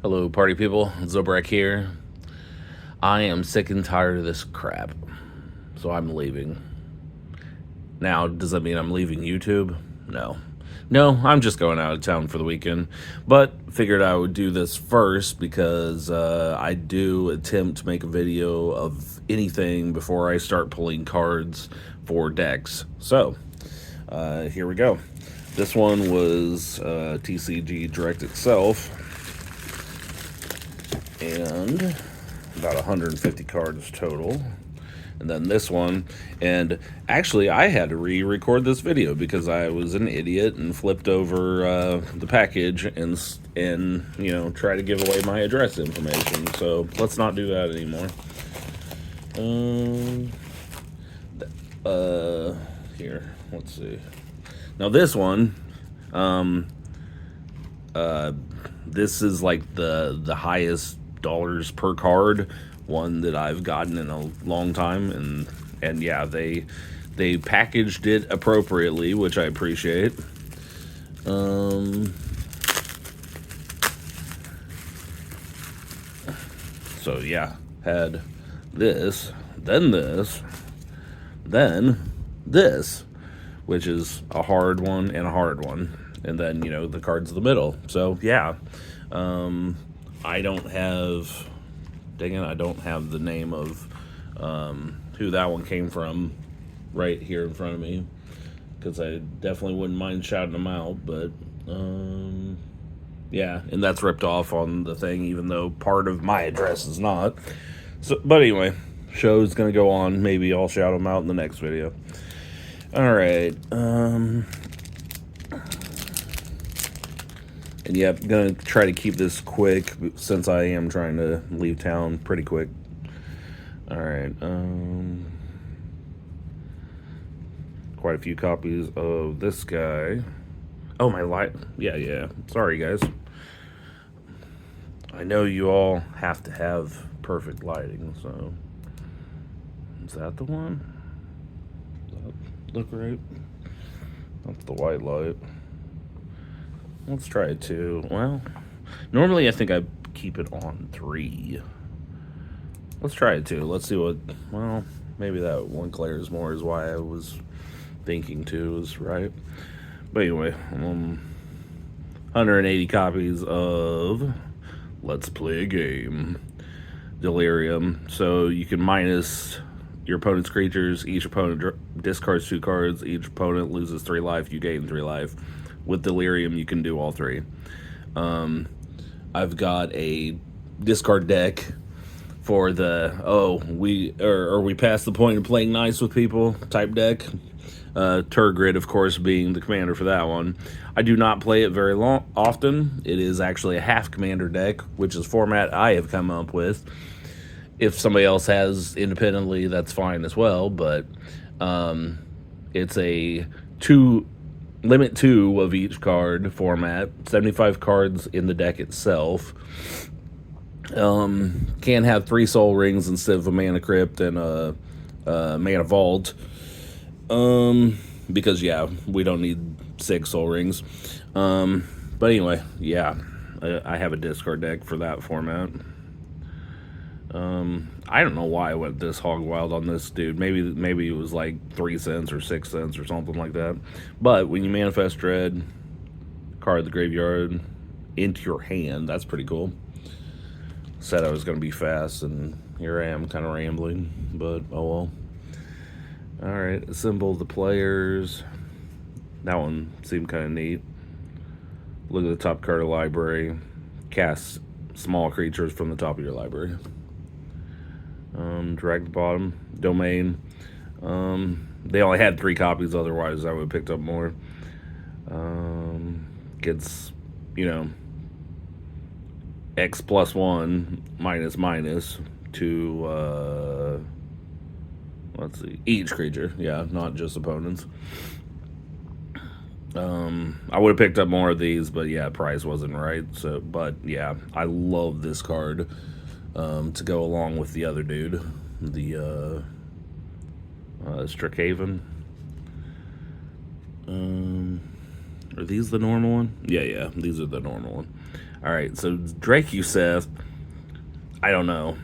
Hello, party people. Zobrak here. I am sick and tired of this crap, so I'm leaving. Now, does that mean I'm leaving YouTube? No. No, I'm just going out of town for the weekend, but figured I would do this first because I do attempt to make a video of anything before I start pulling cards for decks. So, here we go. This one was TCG Direct itself, and about 150 cards total. And then this one, and actually I had to re-record this video because I was an idiot and flipped over the package and you know, try to give away my address information. So let's not do that anymore. Here, let's see. Now this one, this is like the highest dollars per card one that I've gotten in a long time, and yeah, they packaged it appropriately, which I appreciate. So yeah, had this, then this, then this, which is a hard one and a hard one, and then, you know, the cards in the middle. So yeah, I don't have, dang it, I don't have the name of who that one came from right here in front of me, because I definitely wouldn't mind shouting them out, but yeah, and that's ripped off on the thing, even though part of my address is not. So, but anyway, show's gonna go on. Maybe I'll shout them out in the next video. All right. And yeah, I'm gonna try to keep this quick since I am trying to leave town pretty quick. All right. Quite a few copies of this guy. Oh, my light. Yeah. Sorry, guys. I know you all have to have perfect lighting, so is that the one? Does that look right? That's the white light. Let's try it too. Well, normally I think I keep it on 3. Let's try it too. Let's see what, well, maybe that one glares more is why I was thinking 2 is right. But anyway, 180 copies of Let's Play a Game. Delirium. So you can minus your opponent's creatures. Each opponent discards 2 cards. Each opponent loses 3 life. You gain 3 life. With Delirium, you can do all 3. I've got a discard deck for the, we past the point of playing nice with people type deck. Turgid, of course, being the commander for that one. I do not play it very often. It is actually a half commander deck, which is format I have come up with. If somebody else has independently, that's fine as well, but it's a limit 2 of each card format, 75 cards in the deck itself. Can have 3 soul rings instead of a mana crypt and a mana vault. Because yeah, we don't need 6 soul rings. But anyway, yeah, I have a discard deck for that format. I don't know why I went this hog wild on this dude. Maybe it was like 3 cents or 6 cents or something like that. But when you manifest dread, card the graveyard into your hand, that's pretty cool. Said I was going to be fast, and here I am kind of rambling, but oh well. Alright, assemble the players. That one seemed kind of neat. Look at the top card of the library. Cast small creatures from the top of your library. Drag the bottom. Domain. They only had 3 copies, otherwise I would have picked up more. Gets, you know, X plus 1 minus to let's see, each creature, yeah, not just opponents. I would have picked up more of these, but yeah, price wasn't right. So, but yeah, I love this card to go along with the other dude, the Stracaven. Are these the normal one? Yeah, these are the normal one. All right, so Drake Youssef, I don't know.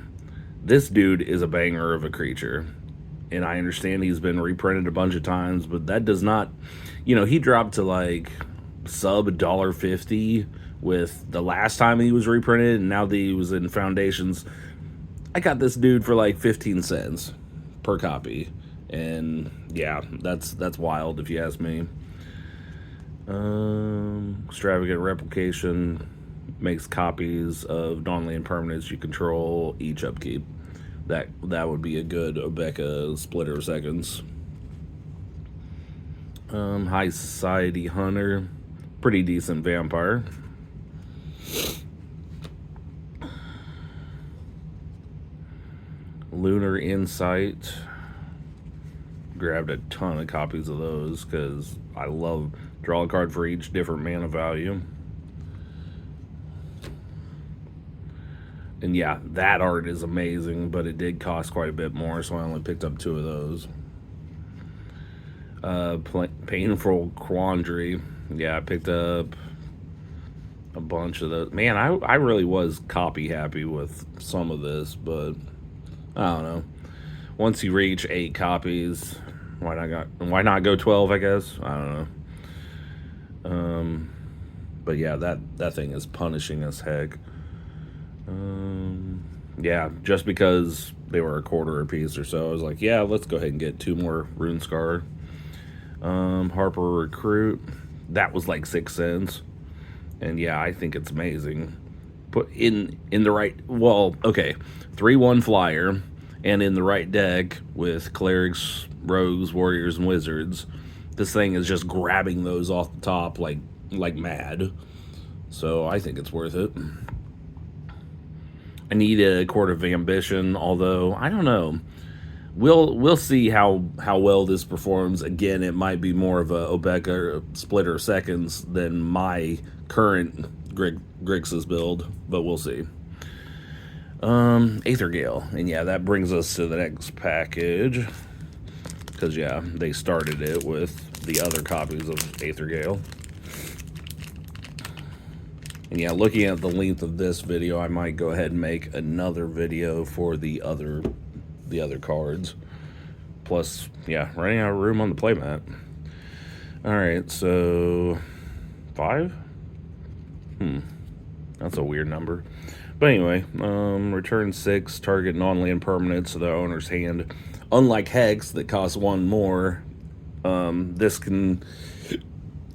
This dude is a banger of a creature. And I understand he's been reprinted a bunch of times, but that does not, he dropped to like sub $1.50 with the last time he was reprinted, and now that he was in Foundations, I got this dude for like 15 cents per copy. And yeah, that's wild if you ask me. Extravagant replication makes copies of non-land permanents you control each upkeep. That would be a good Obeka Splitter of Seconds. High Society Hunter, pretty decent vampire. Lunar Insight, grabbed a ton of copies of those because I love draw a card for each different mana value. And yeah, that art is amazing, but it did cost quite a bit more, so I only picked up 2 of those. Painful Quandary. Yeah, I picked up a bunch of those. Man, I really was copy happy with some of this, but I don't know. Once you reach 8 copies, why not go 12, I guess? I don't know. But yeah, that thing is punishing as heck. Yeah, just because they were a quarter a piece or so, I was like, yeah, let's go ahead and get 2 more Rune Scar. Harper Recruit, that was like 6 cents. And yeah, I think it's amazing. Put in the right, well, okay, 3/1 flyer, and in the right deck with clerics, rogues, warriors, and wizards, this thing is just grabbing those off the top like mad. So I think it's worth it. I need a Court of Ambition, although I don't know. We'll see how well this performs. Again, it might be more of a Obeka Splitter Seconds than my current Grixis build, but we'll see. Aethergale, and yeah, that brings us to the next package, because yeah, they started it with the other copies of Aethergale. And yeah, looking at the length of this video, I might go ahead and make another video for the other cards. Plus, yeah, running out of room on the playmat. Alright, so 5? That's a weird number. But anyway, return 6 target non-land permanents to the owner's hand. Unlike Hex, that costs 1 more, this can...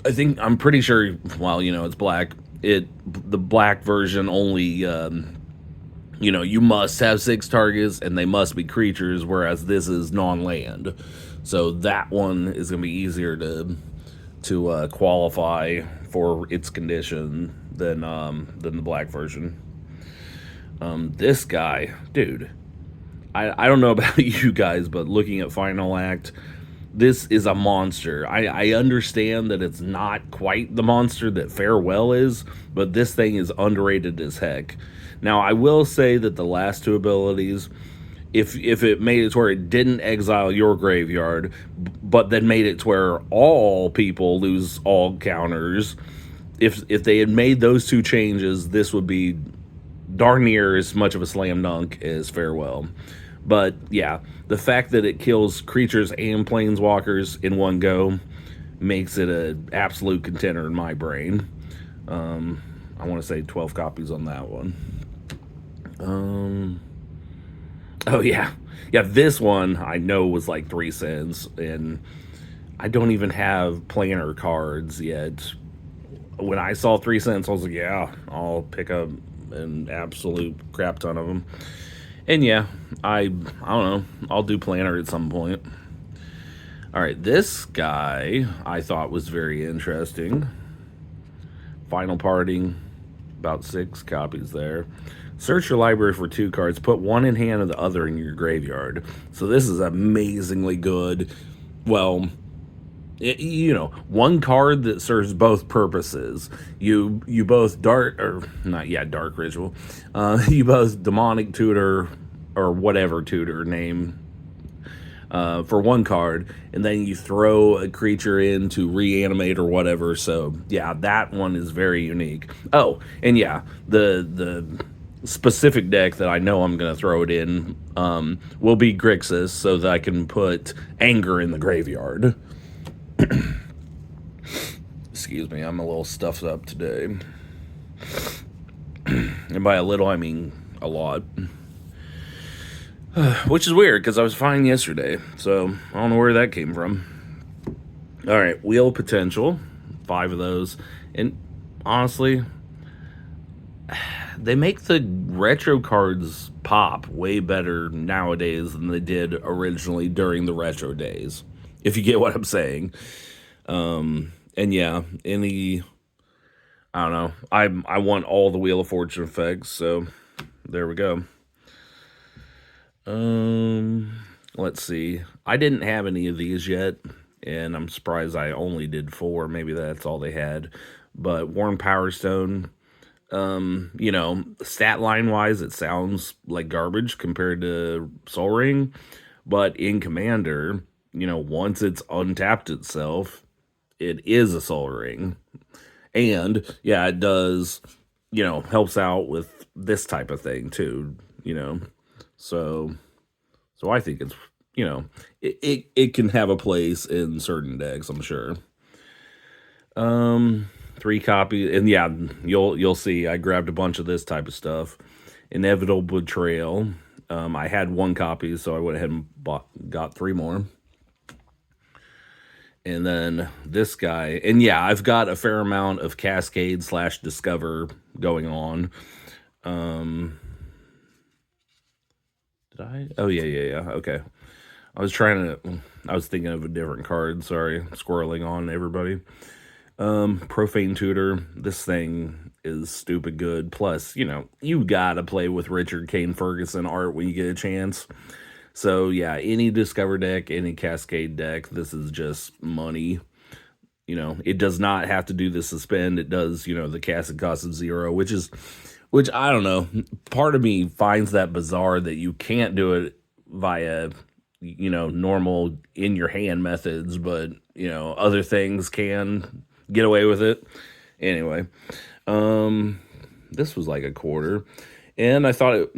I'm pretty sure, well, it's black. The black version only, you must have 6 targets and they must be creatures, whereas this is non-land. So that one is going to be easier to qualify for its condition than the black version. This guy, dude, I don't know about you guys, but looking at Final Act, this is a monster. I understand that it's not quite the monster that Farewell is, but this thing is underrated as heck. Now, I will say that the last 2 abilities, if it made it to where it didn't exile your graveyard, but then made it to where all people lose all counters, if they had made those 2 changes, this would be darn near as much of a slam dunk as Farewell. But yeah, the fact that it kills creatures and planeswalkers in one go makes it an absolute contender in my brain. I want to say 12 copies on that one. Oh yeah, this one I know was like 3 cents, and I don't even have planner cards yet. When I saw 3 cents, I was like, yeah, I'll pick up an absolute crap ton of them. And yeah, I don't know, I'll do planner at some point. Alright, this guy I thought was very interesting. Final Parting, about 6 copies there. Search your library for 2 cards, put 1 in hand and the other in your graveyard. So this is amazingly good. Well, 1 card that serves both purposes. You both dark ritual. You both demonic tutor or whatever tutor name for one card, and then you throw a creature in to reanimate or whatever. So yeah, that one is very unique. Oh, and yeah, the specific deck that I know I'm going to throw it in will be Grixis, so that I can put Anger in the graveyard. Excuse me, I'm a little stuffed up today. And by a little, I mean a lot. Which is weird, because I was fine yesterday, so I don't know where that came from. Alright, Wheel of Potential. 5 of those. And honestly, they make the retro cards pop way better nowadays than they did originally during the retro days, if you get what I'm saying. And yeah, I don't know. I want all the Wheel of Fortune effects, so there we go. Let's see. I didn't have any of these yet, and I'm surprised I only did 4. Maybe that's all they had. But Worn Power Stone, stat line wise, it sounds like garbage compared to Sol Ring. But in Commander, once it's untapped itself, it is a Sol Ring. And yeah, it does, helps out with this type of thing too, So I think it's, it can have a place in certain decks, I'm sure. 3 copies, and yeah, you'll see. I grabbed a bunch of this type of stuff. Inevitable Betrayal. I had 1 copy, so I went ahead and got 3 more. And then this guy, and yeah, I've got a fair amount of Cascade / Discover going on. Did I? Oh yeah. Okay. I was thinking of a different card. Sorry, squirreling on everybody. Profane Tutor. This thing is stupid good. Plus, you gotta play with Richard Kane Ferguson art when you get a chance. So yeah, any Discover deck, any Cascade deck, this is just money. It does not have to do the suspend. It does, the cast cost of 0, which I don't know. Part of me finds that bizarre that you can't do it via, normal in your hand methods, but other things can get away with it. Anyway, this was like a quarter. And I thought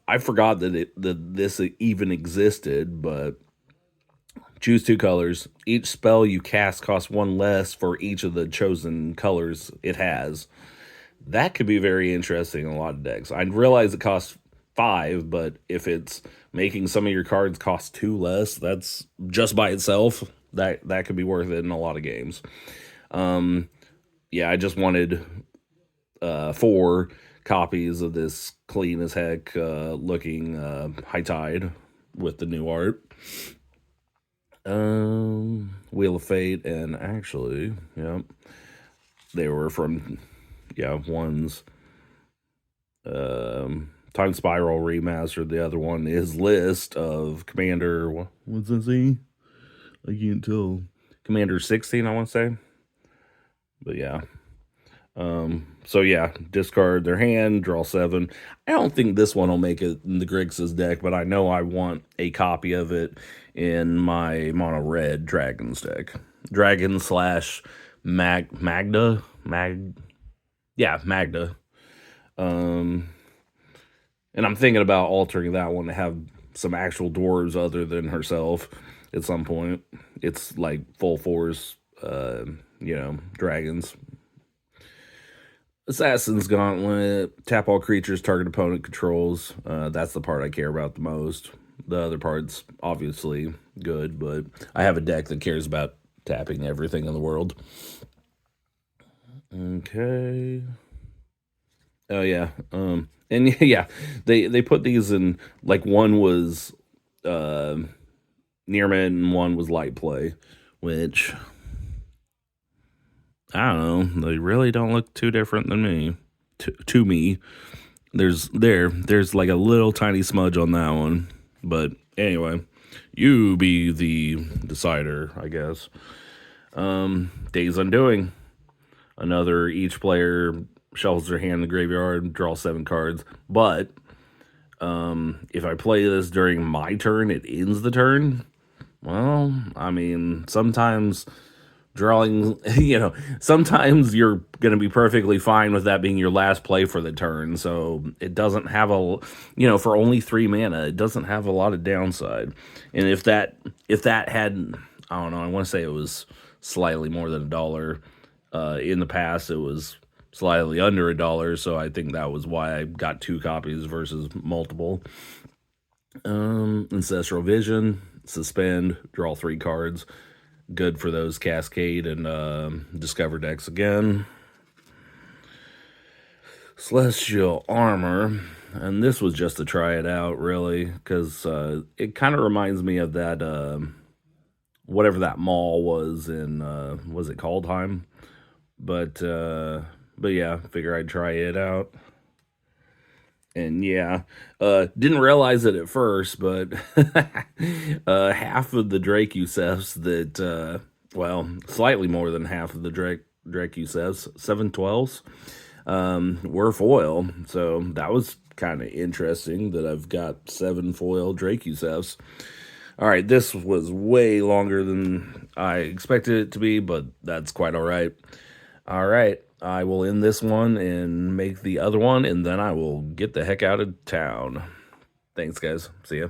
I forgot that this even existed, but choose 2 colors. Each spell you cast costs 1 less for each of the chosen colors it has. That could be very interesting in a lot of decks. I realize it costs 5, but if it's making some of your cards cost 2 less, that's just by itself, that could be worth it in a lot of games. Yeah, I just wanted 4 copies of this clean as heck looking High Tide with the new art. Wheel of Fate, and actually, they were from, one's Time Spiral Remastered. The other one is List of Commander, what's that say? I can't tell. Commander 16, I want to say. But yeah. So yeah, discard their hand, draw 7. I don't think this one will make it in the Grixis deck, but I know I want a copy of it in my mono red Dragons deck. Dragon / Magda. Magda. And I'm thinking about altering that one to have some actual dwarves other than herself at some point. It's like full force, dragons. Assassin's Gauntlet. Tap all creatures target opponent controls. That's the part I care about the most. The other part's obviously good, but I have a deck that cares about tapping everything in the world. Okay. Oh yeah. And yeah, they put these in, like, one was near mid and one was light play, which I don't know. They really don't look too different than me. To me, there's like a little tiny smudge on that one, but anyway, you be the decider, I guess. Days Undoing. Another, each player shuffles their hand in the graveyard, draw 7 cards. But if I play this during my turn, it ends the turn. Well, I mean, sometimes drawing, sometimes you're going to be perfectly fine with that being your last play for the turn. So it doesn't have for only 3 mana, it doesn't have a lot of downside. And if that had, I don't know, I want to say it was slightly more than $1. In the past, it was slightly under $1. So I think that was why I got 2 copies versus multiple. Ancestral Vision, suspend, draw 3 cards. Good for those Cascade and Discover decks again. Celestial Armor, and this was just to try it out, really, because it kind of reminds me of that, whatever that mall was in, was it Kaldheim? But yeah, figure I'd try it out. And yeah, didn't realize it at first, but half of the Drake Yusefs that, slightly more than half of the Drake Yusefs, 7/12s, were foil. So that was kind of interesting that I've got 7 foil Drake Yusefs. All right, this was way longer than I expected it to be, but that's quite all right. All right, I will end this one and make the other one, and then I will get the heck out of town. Thanks, guys. See ya.